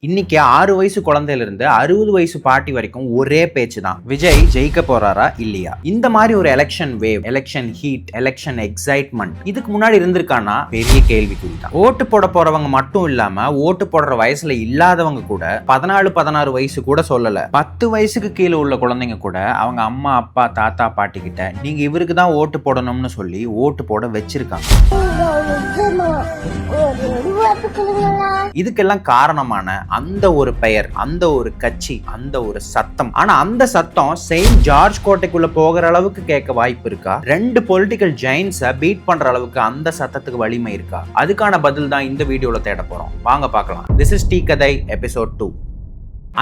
இன்னைக்கு 6 வயசு குழந்தையில இருந்து 60 வயசு பாட்டி வரைக்கும் ஒரே பேச்சு தான். விஜய் ஜெயிக்க போறாரா இல்லையா? இந்த மாதிரி ஒரு election wave, election heat, election excitement இதுக்கு முன்னாடி இருந்திருக்கானா பெரிய கேள்விக்குறி தான். ஓட்டு போட போறவங்க மட்டும் இல்லாம ஓட்டு போடுற வயசுல இல்லாதவங்க கூட 14-16 வயசு கூட சொல்லல, 10 வயசுக்கு கீழே உள்ள குழந்தைங்க கூட அவங்க அம்மா அப்பா தாத்தா பாட்டி கிட்ட நீங்க இவருக்கு தான் ஓட்டு போடணும்னு சொல்லி ஓட்டு போட வச்சிருக்காங்க. இதுக்கெல்லாம் காரணமான அந்த ஒரு பெயர், அந்த ஒரு கட்சி, அந்த ஒரு சத்தம். ஆனா அந்த சத்தம் செயின்ட் ஜார்ஜ் கோட்டைக்குள்ள போகிற அளவுக்கு கேட்க வாய்ப்பு இருக்கா? 2 பொலிட்டிக்கல் ஜெயின்ஸை பீட் பண்ற அளவுக்கு அந்த சத்தத்துக்கு வலிமை இருக்கா? அதுக்கான பதில் தான் இந்த வீடியோல தேட போறோம். வாங்க பார்க்கலாம். திஸ் இஸ் டீ கதை எபிசோட் 2.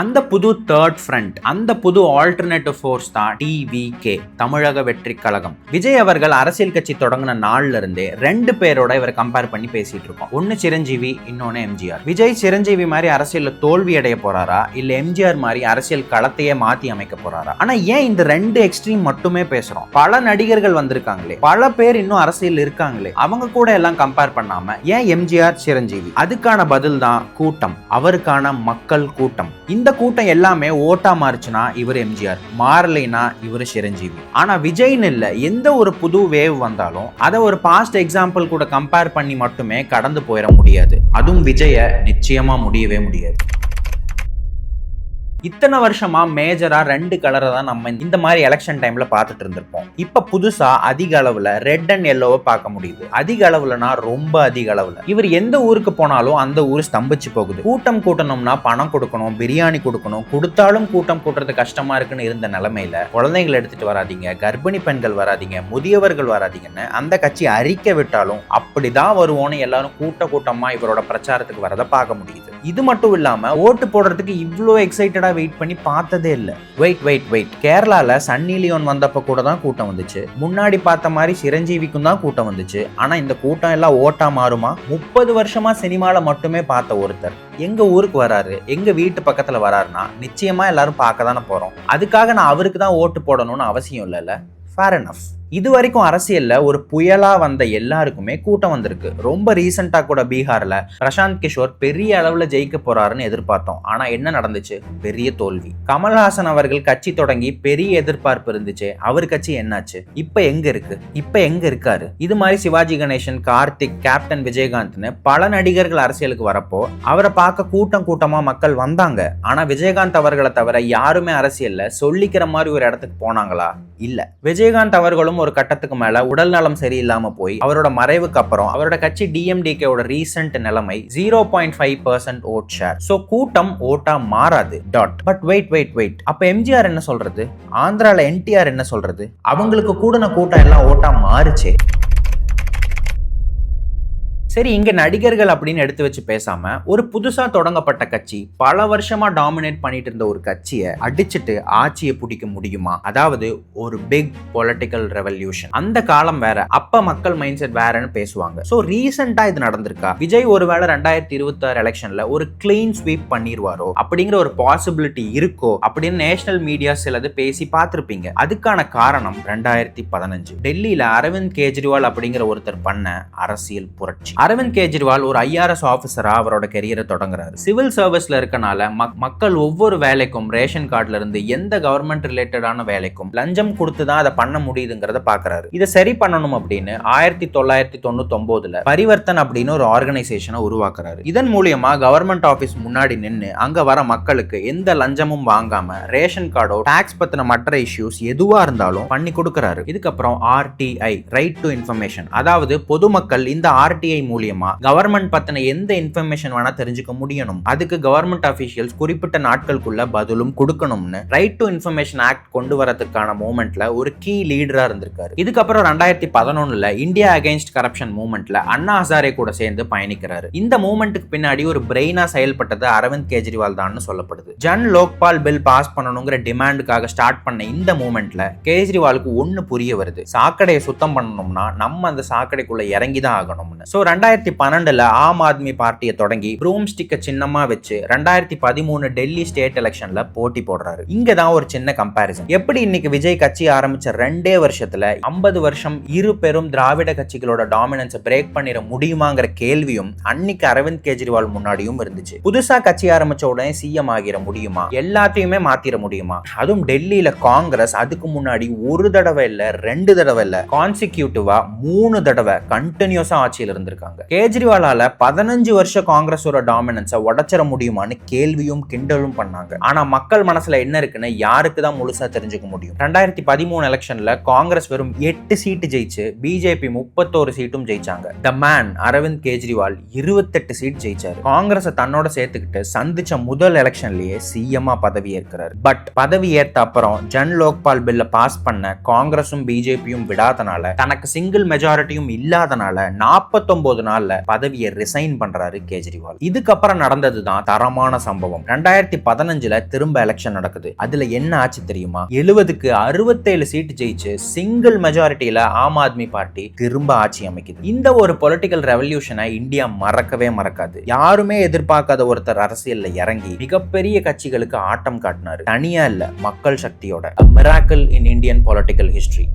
அந்த புது தேர்ட் ஃப்ரண்ட், அந்த புது ஆல்டர்னேட்டிவ் ஃபோர்ஸ் தான் டிவிகே, தமிழக வெற்றி கழகம். விஜய் அவர்கள் அரசியல் கட்சி தொடங்கின நாள்ல இருந்தே 2 பேரோட இவர் கம்பேர் பண்ணி பேசிட்டு இருக்கோம். ஒன்னு சிரஞ்சீவி, இன்னொன்னு எம்ஜிஆர். விஜய் சிரஞ்சீவி மாதிரி அரசியல்ல தோல்வி அடைய போறாரா, இல்ல எம்ஜிஆர் மாதிரி அரசியல் களத்தையே மாத்தி அமைக்க போறாரா? ஆனா ஏன் இந்த 2 எக்ஸ்ட்ரீம் மட்டுமே பேசுறோம்? பல நடிகர்கள் வந்திருக்காங்களே, பல பேர் இன்னும் அரசியல் இருக்காங்களே, அவங்க கூட எல்லாம் கம்பேர் பண்ணாம ஏன் எம்ஜிஆர் சிரஞ்சீவி? அதுக்கான பதில் தான் கூட்டம், அவருக்கான மக்கள் கூட்டம். இந்த கூட்டம் எல்லாமே ஓட்டா மாறுச்சுன்னா இவர் எம்ஜிஆர், மாறலைனா இவர் சிரஞ்சீவி. ஆனா விஜய்னு இல்ல, எந்த ஒரு புது வேவ் வந்தாலும் அதை ஒரு பாஸ்ட் எக்ஸாம்பிள் கூட கம்பேர் பண்ணி மட்டுமே கடந்து போயிட முடியாது. அதுவும் விஜய நிச்சயமா முடியவே முடியாது. இத்தனை வருஷமா மேஜரா 2 கலரை தான் நம்ம இந்த மாதிரி எலெக்ஷன் டைம்ல பார்த்துட்டு இருந்திருப்போம். இப்ப புதுசா அதிக அளவுல ரெட் அண்ட் எல்லோவை பார்க்க முடியுது. அதிக அளவுலனா ரொம்ப அதிக அளவுல. இவர் எந்த ஊருக்கு போனாலும் அந்த ஊர் ஸ்தம்பிச்சு போகுது. கூட்டம் கூட்டணும்னா பணம் கொடுக்கணும், பிரியாணி கொடுக்கணும், கொடுத்தாலும் கூட்டம் கூட்டுறது கஷ்டமா இருக்குன்னு இருந்த நிலைமையில குழந்தைங்களை எடுத்துட்டு வராதீங்க, கர்ப்பிணி பெண்கள் வராதீங்க, முதியவர்கள் வராதீங்கன்னு அந்த கட்சி அறிக்கை விட்டாலும் அப்படிதான் வருவோன்னு எல்லாரும் கூட்டமா இவரோட பிரச்சாரத்துக்கு வரதை பார்க்க முடியுது. இது மட்டும் இல்லாம ஓட்டு போடுறதுக்கு இவ்வளோ எக்ஸைட்டடா வெயிட் பண்ணி பார்த்ததே இல்ல. வெயிட் கேரளால சன்னி லியோன் வந்தப்ப கூட தான் கூட்டம் வந்துச்சு. முன்னாடி பார்த்த மாதிரி சிரஞ்சீவிக்கும் தான் கூட்டம் வந்துச்சு. ஆனா இந்த கூட்டம் எல்லாம் ஓட்டா மாறுமா? 30 வருஷமா சினிமால மட்டுமே பார்த்த ஒருத்தர் எங்க ஊருக்கு வராரு, எங்க வீட்டு பக்கத்துல வராருன்னா நிச்சயமா எல்லாரும் பார்க்க தானே போறோம். அதுக்காக நான் அவருக்கு தான் ஓட்டு போடணும்னு அவசியம் இல்லைல்ல. Fair enough. இது வரைக்கும் அரசியல்ல ஒரு புயலா வந்த எல்லாருக்குமே கூட்டம் வந்திருக்கு. ரொம்ப ரீசெண்டா கூட பீகார்ல பிரசாந்த் கிஷோர் பெரிய அளவுல ஜெயிக்க போறாருன்னு எதிர்பார்த்தோம். ஆனா என்ன நடந்துச்சு? பெரிய தோல்வி. கமல்ஹாசன் அவர்கள் கட்சி தொடங்கி பெரிய எதிர்பார்ப்பு இருந்துச்சு. அவர் கட்சி என்னாச்சு? இப்ப எங்க இருக்கு? இப்ப எங்க இருக்காரு? இது மாதிரி சிவாஜி கணேசன், கார்த்திக், கேப்டன் விஜயகாந்த்னு பல நடிகர்கள் அரசியலுக்கு வரப்போ அவரை பார்க்க கூட்டமா மக்கள் வந்தாங்க. ஆனா விஜயகாந்த் அவர்களை தவிர யாருமே அரசியல்ல சொல்லிக்கிற மாதிரி ஒரு இடத்துக்கு போனாங்களா? இல்ல. விஜயகாந்த் அவர்களும் ஒரு கட்டத்துக்கு மேல உடல் நலம் சரியில்லாம போய் அவரோட மறைவுக்கு அப்புறம் அவரோட கட்சி டிஎம்டிகேவோட ரீசன்ட் நிலைமை 0.5% ஓட் ஷேர். சோ கூட்டம் ஓட்டா மாறாது. But wait. அப்ப எம்ஜிஆர் என்ன சொல்றது? ஆந்திரால என்டிஆர் என்ன சொல்றது? அவங்களுக்கு கூடின கூட்டம் எல்லாம் ஓட்டா மாறுச்சே. சரி, இங்க நடிகர்கள் அப்படின்னு எடுத்து வச்சு பேசாம ஒரு புதுசா தொடங்கப்பட்ட கட்சி, பல வருஷமா டாமினேட் பண்ணிட்டு இருந்த ஒரு கட்சியை அடிச்சுட்டு ஆட்சியை பிடிக்க முடியுமா? அதாவது ஒரு பிக் பொலிட்டிக்கல் ரெவல்யூஷன். அந்த காலம் வேற, அப்ப மக்கள் மைண்ட் செட் வேறன்னு பேசுவாங்க. சோ ரீசெண்டா இது நடந்திருக்கா? விஜய் ஒருவேளை 2026 எலெக்ஷன்ல ஒரு கிளீன் ஸ்வீப் பண்ணிடுவாரோ அப்படிங்கிற ஒரு பாசிபிலிட்டி இருக்கோ அப்படின்னு நேஷனல் மீடியா சிலது பேசி பார்த்திருப்பீங்க. அதுக்கான காரணம் 2015 டெல்லியில அரவிந்த் கெஜ்ரிவால் அப்படிங்கிற ஒருத்தர் பண்ண அரசியல் புரட்சி. அரவிந்த் கெஜ்ரிவால் ஒரு IRS ஆபீசரா அவரோட கெரியரை தொடங்குறாரு. சிவில் சர்வீஸ்ல இருக்கனால மக்கள் ஒவ்வொரு வேலைக்கும், ரேஷன் கார்டுல இருந்து எந்த கவர்மெண்ட் ரிலேட்டடான வேலைக்கும் லஞ்சம் கொடுத்துதான் அதை பண்ண முடியுதுங்கிறத பாக்குறாரு. இதை சரி பண்ணணும் அப்படின்னு 1999ல பரிவர்த்தன் அப்படின்னு ஒரு ஆர்கனைசேஷனை உருவாக்குறாரு. இதன் மூலியமா கவர்மெண்ட் ஆபீஸ் முன்னாடி நின்று அங்க வர மக்களுக்கு எந்த லஞ்சமும் வாங்காம ரேஷன் கார்டோ டாக்ஸ் பத்தின மற்ற இஷ்யூஸ் எதுவா இருந்தாலும் பண்ணி கொடுக்கறாரு. இதுக்கப்புறம் RTI, ரைட் டு இன்ஃபர்மேஷன், அதாவது பொதுமக்கள் இந்த RTI மூலியமா கவர்மெண்ட் பத்தின எந்த இன்ஃபர்மேஷன் வேணா தெரிஞ்சுக்க முடியணும். அதுக்கு கவர்மெண்ட் அபிஷியல்ஸ் குறிப்பிட்ட நாட்களுக்குள்ள பதிலும் கொடுக்கணும்னு ரைட் டு இன்ஃபர்மேஷன் ஆக்ட் கொண்டு வரதுக்கான மூமெண்ட்ல ஒரு கீ லீடரா இருந்திருக்காரு. இதுக்கப்புறம் 2011ல India against corruption மூமெண்ட்ல Anna Hazare கூட சேர்ந்து பயணிக்கிறாரு. இந்த மூமெண்ட்டுக்கு பின்னாடி ஒரு பிரெயினா செயல்பட்டது அரவிந்த் கெஜ்ரிவால் தான் சொல்லப்படுது. ஜன் லோக்பால் பில் பாஸ் பண்ணணுங்கிற டிமாண்டுக்காக ஸ்டார்ட் பண்ண இந்த மூமெண்ட்ல கெஜ்ரிவாலுக்கு ஒன்னு புரிய வருது: சாக்கடையை சுத்தம் பண்ணணும்னா நம்ம அந்த சாக்கடைக்குள்ள இறங்கி தான் ஆகணும்னு. சோ 2012 ஆம் ஆத்மி பார்ட்டியை தொடங்கி ப்ரூம் ஸ்டிக்க சின்னமா வச்சு 2013 டெல்லி ஸ்டேட் எலெக்ஷன்ல போட்டி போடுறாரு. இங்கதான் ஒரு சின்ன கம்பாரிசன். எப்படி இன்னைக்கு விஜய் கட்சி ஆரம்பிச்ச 2 வருஷத்துல 50 வருஷம் இரு பெரும் திராவிட கட்சிகளோட டாமினன்ஸை பிரேக் பண்ணிட முடியுமாங்கிற கேள்வியும் அன்னைக்கு அரவிந்த் கெஜ்ரிவால் முன்னாடியும் இருந்துச்சு. புதுசா கட்சி ஆரம்பிச்ச உடனே சிஎம் ஆகிட முடியுமா, எல்லாத்தையுமே மாத்திர முடியுமா? அதுவும் டெல்லியில காங்கிரஸ் அதுக்கு முன்னாடி ஒரு தடவை இல்ல 2 தடவை இல்ல கான்சிக்யூட்டிவா 3 தடவை கண்டினியூஸா ஆட்சியில் இருந்திருக்காங்க. கேஜ்ரிவாலால 15 வருஷம் காங்கிரஸோட டாமினன்ஸை உடைச்சிட முடியுமான்னு கேள்வியும் கிண்டலும் பண்ணாங்க. ஆனா மக்கள் மனசுல என்ன இருக்குன்னு யாருக்கு தான் முழுசா தெரிஞ்சுக்க முடியும். 2013 எலெக்ஷன்ல காங்கிரஸ் வெறும் 8 சீட்டு ஜெயிச்சு பிஜேபி 31 சீட்டும் ஜெயிச்சாங்க. The man Arvind Kejriwal 28 seat ஜெயிச்சாரு. காங்கிரஸ் தன்னோட சேர்த்துக்கிட்டு சந்திச்ச முதல் எலெக்ஷன்லயே சிஎம் பதவி ஏற்கிறார். பட் பதவி ஏற்ற அப்புறம் ஜன் லோக்பால் பில்ல பாஸ் பண்ண காங்கிரஸும் பிஜேபியும் விடாதனால, தனக்கு சிங்கிள் மெஜாரிட்டியும் இல்லாதனால 49 நாள்ல பதவியை ரிசைன் பண்றாரு கெஜ்ரிவால். இதுக்கப்புறம் நடந்ததுதான் தரமான சம்பவம். 2015ல திரும்ப எலெக்ஷன் நடக்குது. அதுல என்ன ஆச்சு தெரியுமா? 70க்கு 67 சீட் ஜெயிச்சு சிங்கிள் மெஜாரிட்டியில ஆம் ஆத்மி பார்ட்டி திரும்ப ஆட்சி அமைக்குது. இந்த ஒரு பொலிட்டிக்கல் ரெவல்யூஷனை இந்தியா மறக்கவே மறக்காது. யாருமே எதிர்பார்க்காத ஒருத்தர் அரசியல்ல இறங்கி மிகப்பெரிய கட்சிகளுக்கு ஆட்டம் காட்டினாரு. தனியா இல்ல, மக்கள் சக்தியோட. A miracle in Indian political history.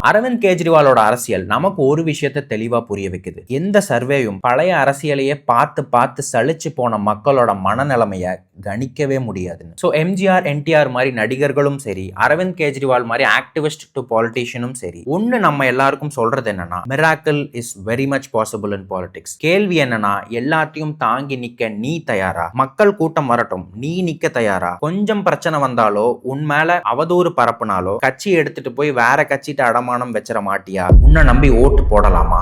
Aravind கெஜ்ரிவாலோட அரசியல் நமக்கு ஒரு விஷயத்தை தெளிவா புரிய வைக்குது. எந்த சர்வேயும் பழைய அரசியலையே பார்த்து பார்த்து சலிச்சு போன மக்களோட மனநிலைமைய கணிக்கவே முடியாதுன்னு. ஸோ எம்ஜிஆர், என்டிஆர் மாதிரி நடிகர்களும் சரி, அரவிந்த் கெஜ்ரிவால் மாதிரி ஆக்டிவிஸ்ட் டு பாலிட்டிஷியனும் சரி, ஒன்னு நம்ம எல்லாருக்கும் சொல்றது என்னன்னா, miracle is very much possible in politics. கேள்வி என்னன்னா, எல்லாத்தையும் தாங்கி நிக்க நீ தயாரா? மக்கள் கூட்டம் வரட்டும், நீ நிக்க தயாரா? கொஞ்சம் பிரச்சனை வந்தாலோ, உன் மேல அவதூறு பரப்புனாலோ கட்சி எடுத்துட்டு போய் வேற கட்சிட்ட அடமானம் வச்சிட மாட்டியா? உன்னை நம்பி ஓட்டு போடலாமா?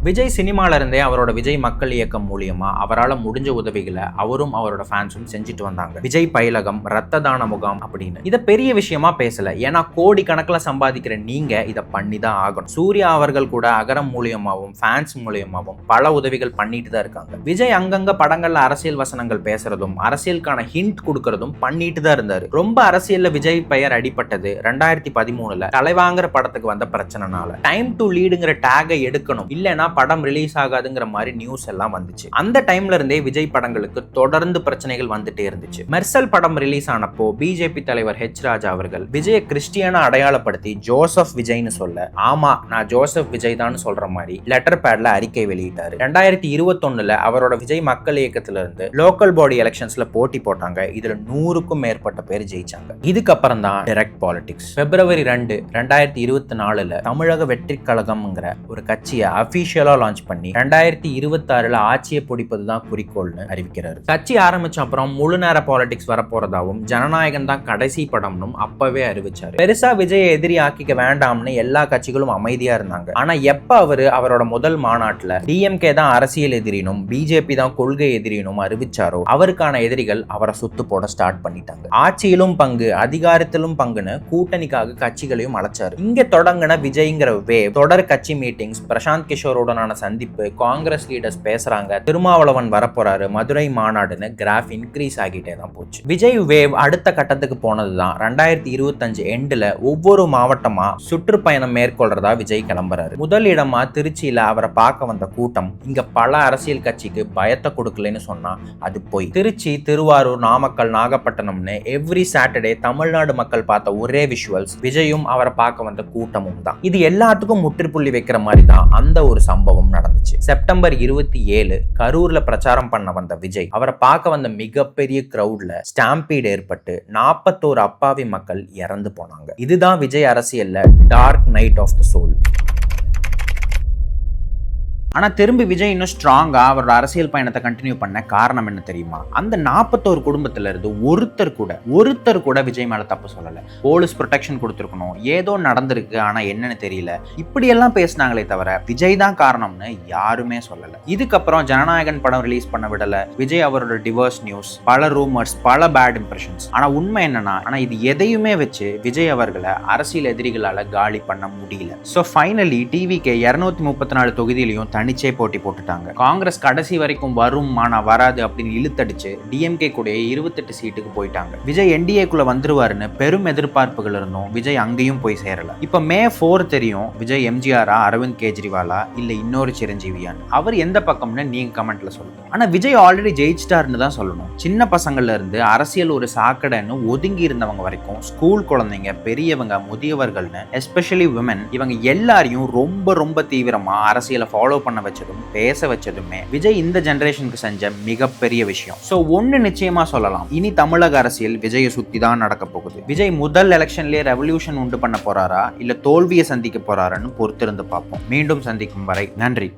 விஜய் சினிமால இருந்தே அவரோட விஜய் மக்கள் இயக்கம் மூலியமா அவரால் முடிஞ்ச உதவிகளை அவரும் அவரோட ஃபேன்ஸும் செஞ்சுட்டு வந்தாங்க. விஜய் பயிலகம், ரத்த தான முகாம் அப்படின்னு. இதை பெரிய விஷயமா பேசல, ஏன்னா கோடி கணக்கில் சம்பாதிக்கிற நீங்க இதை பண்ணி தான் ஆகணும். சூர்யா அவர்கள் கூட அகரம் மூலியமாவும் ஃபேன்ஸ் மூலியமாவும் பல உதவிகள் பண்ணிட்டு தான் இருக்காங்க. விஜய் அங்கங்க படங்கள்ல அரசியல் வசனங்கள் பேசுறதும் அரசியலுக்கான ஹிண்ட் கொடுக்கறதும் பண்ணிட்டு தான் இருந்தாரு. ரொம்ப அரசியல்ல விஜய் பெயர் அடிபட்டது 2013ல தலைவாங்கிற படத்துக்கு வந்த பிரச்சனைனால. டைம் டு லீடுங்கிற டேகை எடுக்கணும், இல்லைன்னா படம் ரிலீஸ் ஆகாதுங்கிற மாதிரி நியூஸ் எல்லாம் வந்துச்சு. அந்த டைம்ல இருந்தே விஜய் படங்களுக்கு தொடர்ந்து பிரச்சனைகள் வந்துட்டே இருந்துச்சு. மெர்சல் படம் ரிலீஸ் ஆனப்போ பிஜேபி தலைவர் ஹெச் ராஜா அவர்கள் விஜய கிறிஸ்டியனா அடையாளப்படுத்தி ஜோசப் விஜய்னு சொல்ல, ஆமா நான் ஜோசப் விஜய் தான் சொல்ற மாதிரி லெட்டர் பேட்ல அறிக்கை வெளியிட்டாரு. 2021ல அவரோட விஜய் மக்கள் இயக்கத்துல இருந்து லோக்கல் பாடி எலெக்ஷன்ஸ்ல போட்டி போட்டாங்க. இதுல 100க்கும் மேற்பட்ட பேர் ஜெயிச்சாங்க. இதுக்கப்புறம் தான் டைரக்ட் பாலிடிக்ஸ். February 2, 2024ல தமிழக வெற்றி கழகம்ங்கிற ஒரு கட்சியை அபிஷியல் லான்ச் பண்ணி 2026ல ஆட்சியை பிடிப்பதுதான் குறிக்கோள்னு அறிவிக்கிறாரு. கட்சி ஆரம்பிச்ச அப்புறம் முழு நேர பாலிடிக்ஸ் வரப்போறதாவும், ஜனநாயகன் தான் கடைசி படம்னு அப்பவே அறிவிச்சாரு. பெருசா விஜய் எதிரி ஆக்கிக்க வேண்டாம்னு எல்லா கட்சிகளும் அமைதியா இருந்தாங்க. ஆனா எப்ப அவரோட முதல் மாநாட்டுல டிஎம்கே தான் அரசியல் எதிரினும் பிஜேபி தான் கொள்கை எதிரினும் அறிவிச்சாரோ, அவருக்கான எதிரிகள் அவரை சுத்து போட ஸ்டார்ட் பண்ணிட்டாங்க. ஆட்சியிலும் பங்கு, அதிகாரத்திலும் பங்குன்னு கூட்டணிக்காக கட்சிகளையும் அழைச்சாரு. இங்க தொடங்கின விஜய்ங்கிற வேவ் தொடர் கட்சி மீட்டிங்ஸ், பிரசாந்த் கிஷோரோட சந்திப்பு, காங்கிரஸ் லீடர்ஸ் பேசுறாங்க, திருமாவளவன் வரப்போறாரு, மதுரை மாநாடுன்னு கிராஃப் இன்க்ரீஸ் ஆகிட்டே தான் போச்சு. விஜய் வேவ் அடுத்த கட்டத்துக்கு போனதுதான் 2025 எண்ட்ல ஒவ்வொரு மாவட்டமா சுற்றுப்பயணம் மேற்கொள்றதா விஜய் கிளம்புறாரு. முதல் இடமா திருச்சியில அவரை பார்க்க வந்த கூட்டம் இங்க பல அரசியல் கட்சிக்கு பயத்தை கொடுக்கலன்னு சொன்னா அது போய். திருச்சி, திருவாரூர், நாமக்கல், நாகப்பட்டினம்னு எவ்ரி சாட்டர்டே தமிழ்நாடு மக்கள் பார்த்த ஒரே விஷுவல்ஸ் விஜயும் அவரை பார்க்க வந்த கூட்டமும் தான். இது எல்லாத்துக்கும் முற்றுப்புள்ளி வைக்கிற மாதிரி தான் அந்த ஒரு சம்பவம் நடந்துச்சு. செப்டம்பர் 27 கரூர்ல பிரச்சாரம் பண்ண வந்த விஜய் அவரை பார்க்க வந்த மிகப்பெரிய கிரவுட்ல ஸ்டாம்பீட் ஏற்பட்டு 41 அப்பாவி மக்கள் இறந்து போனாங்க. இதுதான் விஜய் அரசியல்ல dark night of the soul. ஆனா திரும்பி விஜய் இன்னும் ஸ்ட்ராங்கா அவரோட அரசியல் பயணத்தை கண்டினியூ பண்ண காரணம் என்ன தெரியுமா? அந்த 41 குடும்பத்துல இருந்து ஒருத்தர் கூட விஜய் மேல தப்பு சொல்லல. போலீஸ் ப்ரொடெக்ஷன் கொடுத்துருக்கணும், ஏதோ நடந்திருக்கு, ஆனா என்னன்னு தெரியல, இப்படி எல்லாம் பேசினாங்களே தவிர விஜய் தான் காரணம்னு யாருமே சொல்லல. இதுக்கப்புறம் ஜனநாயகன் படம் ரிலீஸ் பண்ண விடல. விஜய் அவரோட டிவோர்ஸ் நியூஸ், பல ரூமர்ஸ், பல பேட் இம்ப்ரெஷன்ஸ். ஆனா உண்மை என்னன்னா, இது எதையுமே வச்சு விஜய் அவர்களை அரசியல் எதிரிகளால காலி பண்ண முடியல. சோ ஃபைனலி டிவிக்கு 234 தொகுதியிலையும் தனிச்சே போட்டி போட்டுட்டாங்க. காங்கிரஸ் கடைசி வரைக்கும் வரும் ஆனா வராது அப்படின்னு இழுத்தடிச்சு டிஎம்கே கூட 28 சீட்டுக்கு போயிட்டாங்க. விஜய் என்டிஏக்குள்ள வந்துருவாருன்னு பெரும் எதிர்பார்ப்புகள் இருந்தும் விஜய் அங்கேயும் போய் சேரல. இப்ப மே 4 தெரியும் விஜய் எம்ஜிஆரா, அரவிந்த் கெஜ்ரிவாலா, இல்ல இன்னொரு சிரஞ்சீவியான். அவர் எந்த பக்கம்னு நீங்க கமெண்ட்ல சொல்லுங்க. ஆனா விஜய் ஆல்ரெடி ஜெயிச்சிட்டாருன்னு தான் சொல்லணும். சின்ன பசங்கள்ல இருந்து அரசியல் ஒரு சாக்கடைன்னு ஒதுங்கி இருந்தவங்க வரைக்கும், ஸ்கூல் குழந்தைங்க, பெரியவங்க, முதியவர்கள்னு எஸ்பெஷலி விமன், இவங்க எல்லாரையும் ரொம்ப ரொம்ப தீவிரமா அரசியலை ஃபாலோ பண்ண வச்சதும் பேச வச்சதுமே விஜய் இந்த ஜெனரேஷனுக்கு செஞ்ச மிகப்பெரிய விஷயம். சோ ஒன்னு நிச்சயமா சொல்லலாம், இனி தமிழக அரசியல் விஜயை சுத்தி தான் நடக்க போகுது. விஜய் முதல் எலெக்ஷன்லயே ரெவல்யூஷன் உண்டு பண்ண போறாரா இல்ல தோல்வியை சந்திக்க போறாரான்னு பொறுத்திருந்து பார்ப்போம். மீண்டும் சந்திக்கும் வரை நன்றி.